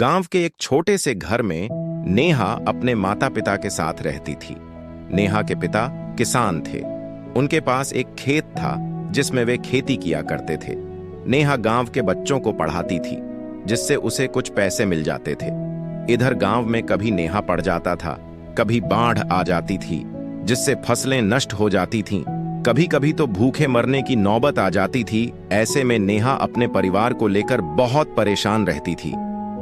गांव के एक छोटे से घर में नेहा अपने माता पिता के साथ रहती थी। नेहा के पिता किसान थे। उनके पास एक खेत था जिसमें वे खेती किया करते थे। नेहा गांव के बच्चों को पढ़ाती थी, जिससे उसे कुछ पैसे मिल जाते थे। इधर गांव में कभी नेहा पड़ जाता था, कभी बाढ़ आ जाती थी जिससे फसलें नष्ट हो जाती थीं। कभी कभी तो भूखे मरने की नौबत आ जाती थी। ऐसे में नेहा अपने परिवार को लेकर बहुत परेशान रहती थी।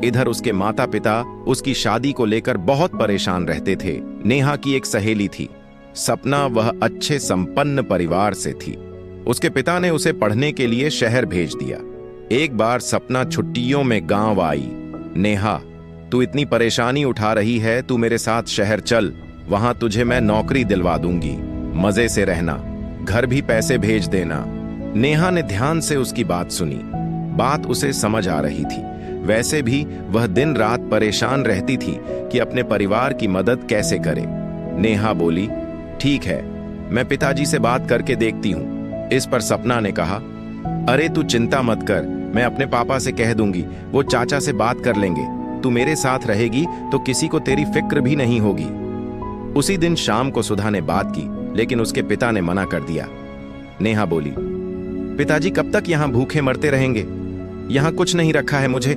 इधर उसके माता पिता उसकी शादी को लेकर बहुत परेशान रहते थे। नेहा की एक सहेली थी सपना, वह अच्छे संपन्न परिवार से थी। उसके पिता ने उसे पढ़ने के लिए शहर भेज दिया। एक बार सपना छुट्टियों में गांव आई। नेहा, तू इतनी परेशानी उठा रही है, तू मेरे साथ शहर चल, वहां तुझे मैं नौकरी दिलवा दूंगी, मजे से रहना, घर भी पैसे भेज देना। नेहा ने ध्यान से उसकी बात सुनी। बात उसे समझ आ रही थी। वैसे भी वह दिन रात परेशान रहती थी कि अपने परिवार की मदद कैसे करे। नेहा बोली, ठीक है, मैं पिताजी से बात करके देखती हूं। इस पर सपना ने कहा, अरे तू चिंता मत कर, मैं अपने पापा से कह दूंगी, वो चाचा से बात कर लेंगे। तू मेरे साथ रहेगी तो किसी को तेरी फिक्र भी नहीं होगी। उसी दिन शाम को सुधा ने बात की, लेकिन उसके पिता ने मना कर दिया। नेहा बोली, पिताजी कब तक यहां भूखे मरते रहेंगे? यहां कुछ नहीं रखा है, मुझे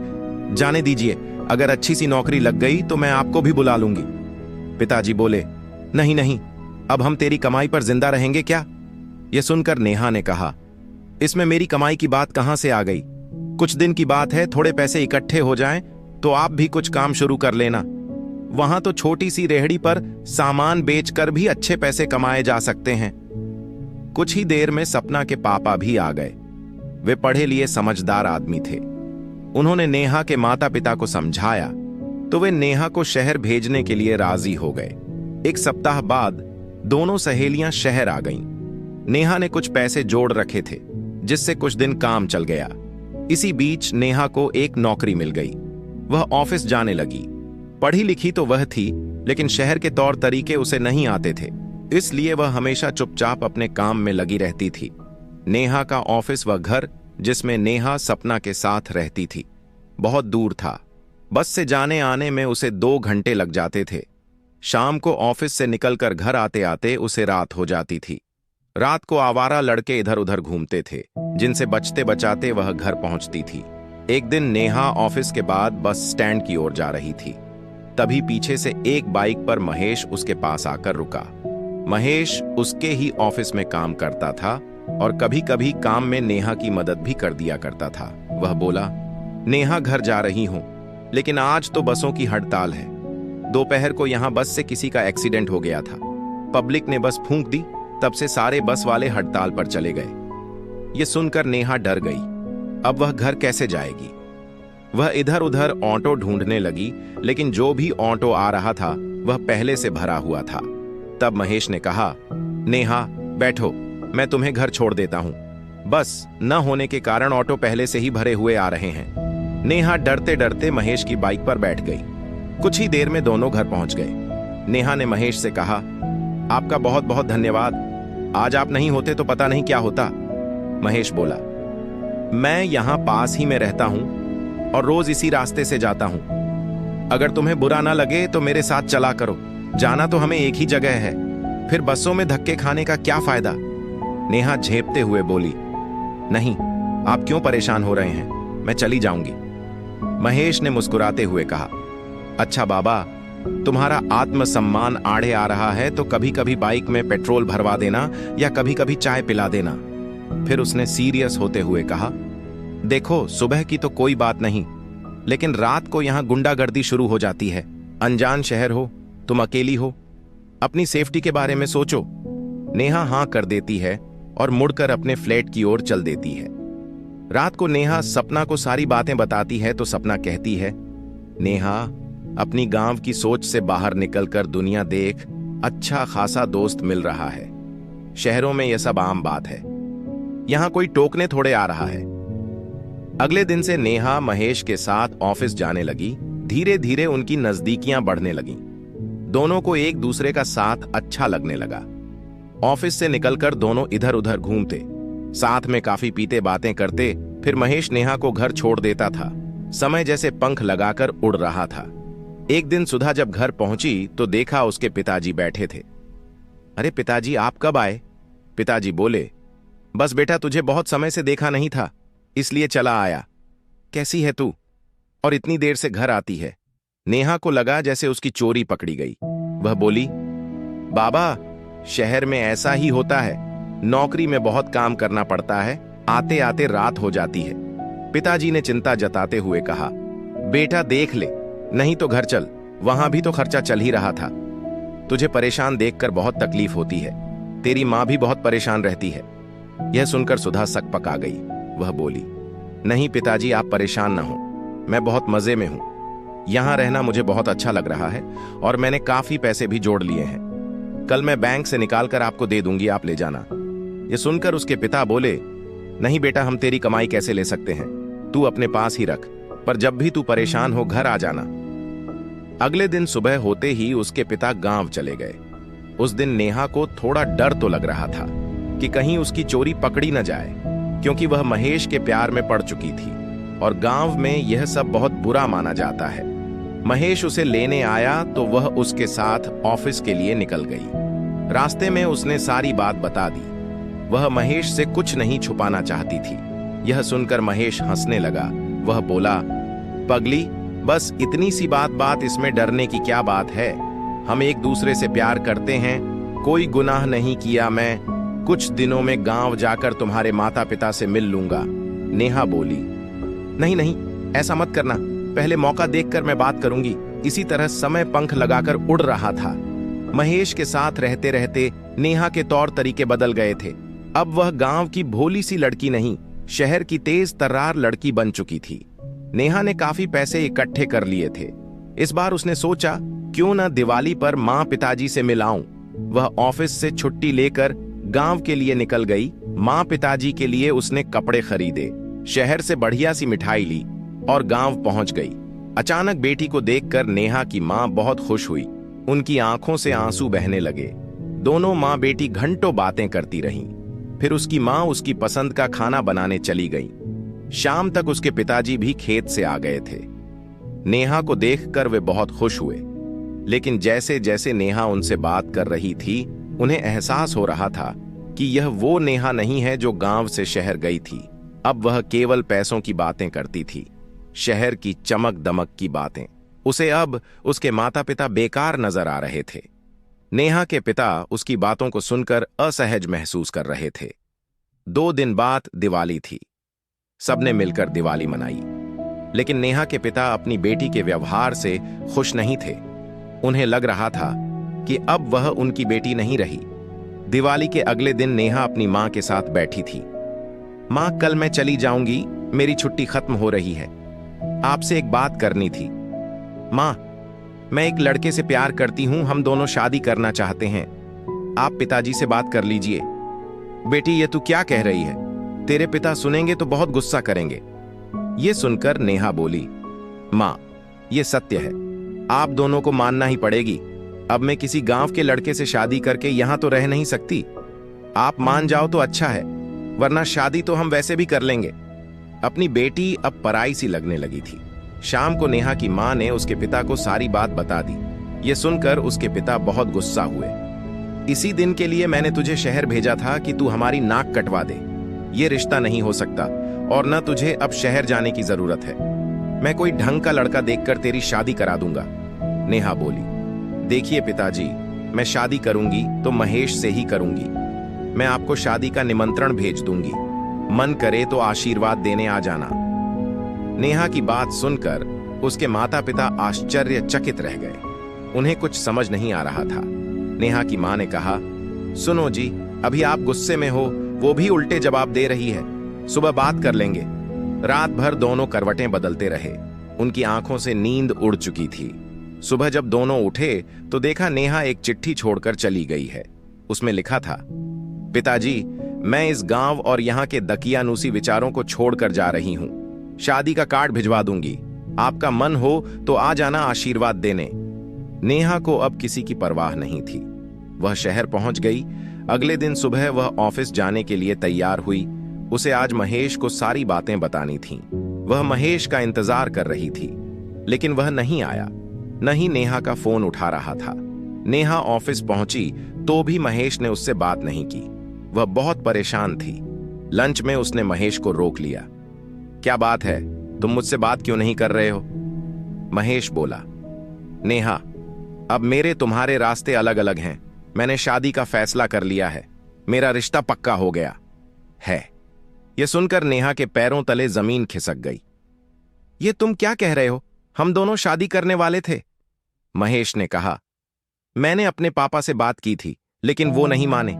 जाने दीजिए। अगर अच्छी सी नौकरी लग गई तो मैं आपको भी बुला लूंगी। पिताजी बोले, नहीं नहीं, अब हम तेरी कमाई पर जिंदा रहेंगे क्या? यह सुनकर नेहा ने कहा, इसमें मेरी कमाई की बात कहां से आ गई? कुछ दिन की बात है, थोड़े पैसे इकट्ठे हो जाएं तो आप भी कुछ काम शुरू कर लेना। वहां तो छोटी सी रेहड़ी पर सामान बेचकर भी अच्छे पैसे कमाए जा सकते हैं। कुछ ही देर में सपना के पापा भी आ गए। वे पढ़े लिखे समझदार आदमी थे। उन्होंने नेहा के माता पिता को समझाया तो वे नेहा को शहर भेजने के लिए राजी हो गए। एक सप्ताह बाद दोनों सहेलियां शहर आ गईं। नेहा ने कुछ पैसे जोड़ रखे थे, जिससे कुछ दिन काम चल गया। इसी बीच नेहा को एक नौकरी मिल गई। वह ऑफिस जाने लगी। पढ़ी लिखी तो वह थी, लेकिन शहर के तौर तरीके उसे नहीं आते थे, इसलिए वह हमेशा चुपचाप अपने काम में लगी रहती थी। नेहा का ऑफिस व घर, जिसमें नेहा सपना के साथ रहती थी, बहुत दूर था। बस से जाने आने में उसे 2 घंटे लग जाते थे। शाम को ऑफिस से निकलकर घर आते आते उसे रात हो जाती थी। रात को आवारा लड़के इधर उधर घूमते थे, जिनसे बचते बचाते वह घर पहुंचती थी। एक दिन नेहा ऑफिस के बाद बस स्टैंड की ओर जा रही थी। तभी पीछे से एक बाइक पर महेश उसके पास आकर रुका। महेश उसके ही ऑफिस में काम करता था और कभी कभी काम में नेहा की मदद भी कर दिया करता था। वह बोला, नेहा घर जा रही हूं, लेकिन आज तो बसों की हड़ताल है। दोपहर को यहां बस से किसी का एक्सीडेंट हो गया था। पब्लिक ने बस फूंक दी, तब से सारे बस वाले हड़ताल पर चले गए। यह सुनकर नेहा डर गई। अब वह घर कैसे जाएगी? वह इधर उधर ऑटो ढूंढने लगी, लेकिन जो भी ऑटो आ रहा था वह पहले से भरा हुआ था। तब महेश ने कहा, नेहा बैठो, मैं तुम्हें घर छोड़ देता हूं। बस न होने के कारण ऑटो पहले से ही भरे हुए आ रहे हैं। नेहा डरते डरते महेश की बाइक पर बैठ गई। कुछ ही देर में दोनों घर पहुंच गए। नेहा ने महेश से कहा, आपका बहुत बहुत धन्यवाद, आज आप नहीं होते तो पता नहीं क्या होता। महेश बोला, मैं यहां पास ही में रहता हूं और रोज इसी रास्ते से जाता हूं। अगर तुम्हें बुरा ना लगे तो मेरे साथ चला करो, जाना तो हमें एक ही जगह है, फिर बसों में धक्के खाने का क्या फायदा? नेहा झेपते हुए बोली, नहीं, आप क्यों परेशान हो रहे हैं, मैं चली जाऊंगी। महेश ने मुस्कुराते हुए कहा, अच्छा बाबा, तुम्हारा आत्मसम्मान आड़े आ रहा है तो कभी कभी बाइक में पेट्रोल भरवा देना या कभी कभी चाय पिला देना। फिर उसने सीरियस होते हुए कहा, देखो सुबह की तो कोई बात नहीं, लेकिन रात को यहां गुंडागर्दी शुरू हो जाती है। अनजान शहर हो, तुम अकेली हो, अपनी सेफ्टी के बारे में सोचो। नेहा हां कर देती है और मुड़कर अपने फ्लैट की ओर चल देती है। रात को नेहा सपना को सारी बातें बताती है तो सपना कहती है, नेहा, अपनी गांव की सोच से बाहर निकलकर दुनिया देख, अच्छा खासा दोस्त मिल रहा है। शहरों में यह सब आम बात है, यहां कोई टोकने थोड़े आ रहा है। अगले दिन से नेहा महेश के साथ ऑफिस जाने लगी। धीरे धीरे उनकी नजदीकियां बढ़ने लगीं। दोनों को एक दूसरे का साथ अच्छा लगने लगा। ऑफिस से निकलकर दोनों इधर उधर घूमते, साथ में काफी पीते, बातें करते। फिर महेश नेहा को घर छोड़ देता था। समय जैसे पंख लगाकर उड़ रहा था। एक दिन सुधा जब घर पहुंची तो देखा उसके पिताजी बैठे थे। अरे पिताजी, आप कब आए? पिताजी बोले, बस बेटा, तुझे बहुत समय से देखा नहीं था, इसलिए चला आया। कैसी है तू और इतनी देर से घर आती है? नेहा को लगा जैसे उसकी चोरी पकड़ी गई। वह बोली, बाबा, शहर में ऐसा ही होता है, नौकरी में बहुत काम करना पड़ता है, आते आते रात हो जाती है। पिताजी ने चिंता जताते हुए कहा, बेटा देख ले, नहीं तो घर चल, वहां भी तो खर्चा चल ही रहा था। तुझे परेशान देखकर बहुत तकलीफ होती है, तेरी मां भी बहुत परेशान रहती है। यह सुनकर सुधा सक पका गई। वह बोली, नहीं पिताजी, आप परेशान ना हो, मैं बहुत मजे में हूं। यहां रहना मुझे बहुत अच्छा लग रहा है और मैंने काफी पैसे भी जोड़ लिए हैं। कल मैं बैंक से निकालकर आपको दे दूंगी, आप ले जाना। यह सुनकर उसके पिता बोले, नहीं बेटा, हम तेरी कमाई कैसे ले सकते हैं, तू अपने पास ही रख, पर जब भी तू परेशान हो घर आ जाना। अगले दिन सुबह होते ही उसके पिता गांव चले गए। उस दिन नेहा को थोड़ा डर तो लग रहा था कि कहीं उसकी चोरी पकड़ी न जाए, क्योंकि वह महेश के प्यार में पड़ चुकी थी और गांव में यह सब बहुत बुरा माना जाता है। महेश उसे लेने आया तो वह उसके साथ ऑफिस के लिए निकल गई। रास्ते में उसने सारी बात बता दी। वह महेश से कुछ नहीं छुपाना चाहती थी। यह सुनकर महेश हंसने लगा। वह बोला, पगली, बस इतनी सी बात इसमें डरने की क्या बात है? हम एक दूसरे से प्यार करते हैं, कोई गुनाह नहीं किया मैं। कुछ दिनों में गांव जाकर तुम्हारे माता पिता से मिल लूंगा। नेहा बोली, नहीं नहीं, ऐसा मत करना, पहले मौका देखकर मैं बात करूंगी। इसी तरह समय पंख लगाकर उड़ रहा था। महेश के साथ रहते रहते नेहा के तौर तरीके बदल गए थे। अब वह गांव की भोली सी लड़की नहीं, शहर की तेज तर्रार लड़की बन चुकी थी। नेहा ने काफी पैसे इकट्ठे कर लिए थे। इस बार उसने सोचा, क्यों न दिवाली पर मां पिताजी से मिलाऊं। वह ऑफिस से छुट्टी लेकर गांव के लिए निकल गई। मां पिताजी के लिए उसने कपड़े खरीदे, शहर से बढ़िया सी मिठाई ली और गांव पहुंच गई। अचानक बेटी को देखकर नेहा की मां बहुत खुश हुई। उनकी आंखों से आंसू बहने लगे। दोनों मां बेटी घंटों बातें करती रहीं। फिर उसकी मां उसकी पसंद का खाना बनाने चली गई। शाम तक उसके पिताजी भी खेत से आ गए थे। नेहा को देखकर वे बहुत खुश हुए, लेकिन जैसे जैसे नेहा उनसे बात कर रही थी, उन्हें एहसास हो रहा था कि यह वो नेहा नहीं है जो गांव से शहर गई थी। अब वह केवल पैसों की बातें करती थी, शहर की चमक दमक की बातें। उसे अब उसके माता पिता बेकार नजर आ रहे थे। नेहा के पिता उसकी बातों को सुनकर असहज महसूस कर रहे थे। 2 दिन बाद दिवाली थी। सबने मिलकर दिवाली मनाई, लेकिन नेहा के पिता अपनी बेटी के व्यवहार से खुश नहीं थे। उन्हें लग रहा था कि अब वह उनकी बेटी नहीं रही। दिवाली के अगले दिन नेहा अपनी मां के साथ बैठी थी। मां, कल मैं चली जाऊंगी, मेरी छुट्टी खत्म हो रही है, आपसे एक बात करनी थी। मां, मैं एक लड़के से प्यार करती हूं, हम दोनों शादी करना चाहते हैं, आप पिताजी से बात कर लीजिए। बेटी, ये तू क्या कह रही है? तेरे पिता सुनेंगे तो बहुत गुस्सा करेंगे। ये सुनकर नेहा बोली, मां, ये सत्य है, आप दोनों को मानना ही पड़ेगी। अब मैं किसी गांव के लड़के से शादी करके यहां तो रह नहीं सकती। आप मान जाओ तो अच्छा है, वरना शादी तो हम वैसे भी कर लेंगे। अपनी बेटी अब पराई सी लगने लगी थी। शाम को नेहा की मां ने उसके पिता को सारी बात बता दी। यह सुनकर उसके पिता बहुत गुस्सा हुए। इसी दिन के लिए मैंने तुझे शहर भेजा था कि तू हमारी नाक कटवा दे। ये रिश्ता नहीं हो सकता और न तुझे अब शहर जाने की जरूरत है। मैं कोई ढंग का लड़का देखकर तेरी शादी करा दूंगा। नेहा बोली, देखिए पिताजी, मैं शादी करूंगी तो महेश से ही करूंगी। मैं आपको शादी का निमंत्रण भेज दूंगी, मन करे तो आशीर्वाद देने आ जाना। नेहा की बात सुनकर उसके माता पिता आश्चर्यचकित रह गए। उन्हें कुछ समझ नहीं आ रहा था। नेहा की मां ने कहा, सुनो जी, अभी आप गुस्से में हो, वो भी उल्टे जवाब दे रही है, सुबह बात कर लेंगे। रात भर दोनों करवटें बदलते रहे। उनकी आंखों से नींद उड़ चुकी थी। सुबह जब दोनों उठे तो देखा नेहा एक चिट्ठी छोड़कर चली गई है। उसमें लिखा था, पिताजी, मैं इस गांव और यहाँ के दकियानूसी विचारों को छोड़कर जा रही हूं। शादी का कार्ड भिजवा दूंगी, आपका मन हो तो आ जाना आशीर्वाद देने। नेहा को अब किसी की परवाह नहीं थी। वह शहर पहुंच गई। अगले दिन सुबह वह ऑफिस जाने के लिए तैयार हुई। उसे आज महेश को सारी बातें बतानी थीं। वह महेश का इंतजार कर रही थी, लेकिन वह नहीं आया। न ही नेहा का फोन उठा रहा था। नेहा ऑफिस पहुंची तो भी महेश ने उससे बात नहीं की। वह बहुत परेशान थी। लंच में उसने महेश को रोक लिया। क्या बात है, तुम मुझसे बात क्यों नहीं कर रहे हो? महेश बोला, नेहा, अब मेरे तुम्हारे रास्ते अलग अलग हैं। मैंने शादी का फैसला कर लिया है। मेरा रिश्ता पक्का हो गया है। यह सुनकर नेहा के पैरों तले जमीन खिसक गई। ये तुम क्या कह रहे हो? हम दोनों शादी करने वाले थे। महेश ने कहा, मैंने अपने पापा से बात की थी, लेकिन वो नहीं माने।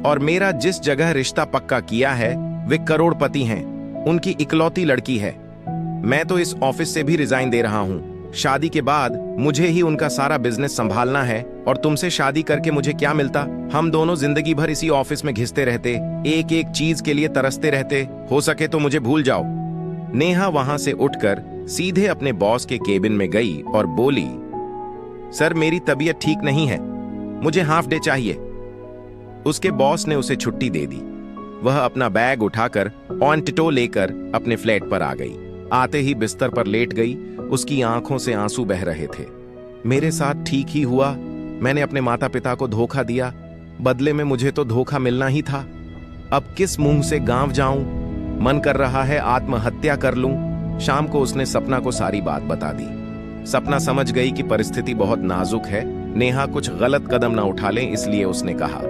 और मेरा जिस जगह रिश्ता पक्का किया है वे करोड़पति हैं, उनकी इकलौती लड़की है। मैं तो इस ऑफिस से भी रिजाइन दे रहा हूं। शादी के बाद मुझे ही उनका सारा बिजनेस संभालना है, और तुमसे शादी करके मुझे क्या मिलता? हम दोनों जिंदगी भर इसी ऑफिस में घिसते रहते, एक एक चीज के लिए तरसते रहते। हो सके तो मुझे भूल जाओ। नेहा वहां से उठकर सीधे अपने बॉस के केबिन में गई और बोली, सर, मेरी तबीयत ठीक नहीं है, मुझे हाफ डे चाहिए। उसके बॉस ने उसे छुट्टी दे दी। वह अपना बैग उठाकर ऑन टिटो लेकर अपने फ्लैट पर आ गई। आते ही बिस्तर पर लेट गई। उसकी आंखों से आंसू बह रहे थे। मेरे साथ ठीक ही हुआ। मैंने अपने माता पिता को धोखा दिया, बदले में मुझे तो धोखा मिलना ही था। अब किस मुंह से गांव जाऊं? मन कर रहा है आत्महत्या कर लूं। शाम को उसने सपना को सारी बात बता दी। सपना समझ गई कि परिस्थिति बहुत नाजुक है, नेहा कुछ गलत कदम ना उठा ले, इसलिए उसने कहा,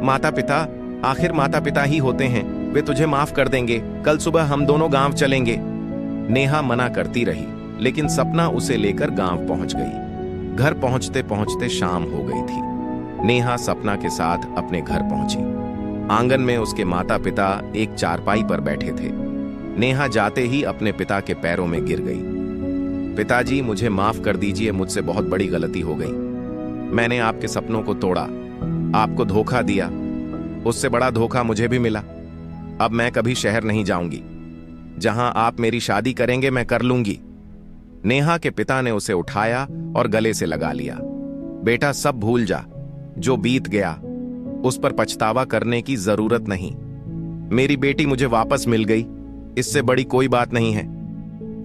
माता पिता आखिर माता पिता ही होते हैं, वे तुझे माफ कर देंगे। कल सुबह हम दोनों गांव चलेंगे। नेहा मना करती रही, लेकिन सपना उसे लेकर गांव पहुंच गई। घर पहुंचते पहुंचते शाम हो गई थी। नेहा सपना के साथ अपने घर पहुंची। आंगन में उसके माता पिता एक चारपाई पर बैठे थे। नेहा जाते ही अपने पिता के पैरों में गिर गई। पिताजी, मुझे माफ कर दीजिए, मुझसे बहुत बड़ी गलती हो गई। मैंने आपके सपनों को तोड़ा, आपको धोखा दिया। उससे बड़ा धोखा मुझे भी मिला। अब मैं कभी शहर नहीं जाऊंगी। जहां आप मेरी शादी करेंगे मैं कर लूंगी। नेहा के पिता ने उसे उठाया और गले से लगा लिया। बेटा, सब भूल जा, जो बीत गया उस पर पछतावा करने की जरूरत नहीं। मेरी बेटी मुझे वापस मिल गई, इससे बड़ी कोई बात नहीं है।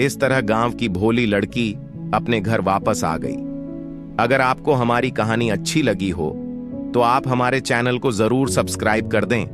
इस तरह गांव की भोली लड़की अपने घर वापस आ गई। अगर आपको हमारी कहानी अच्छी लगी हो तो आप हमारे चैनल को जरूर सब्सक्राइब कर दें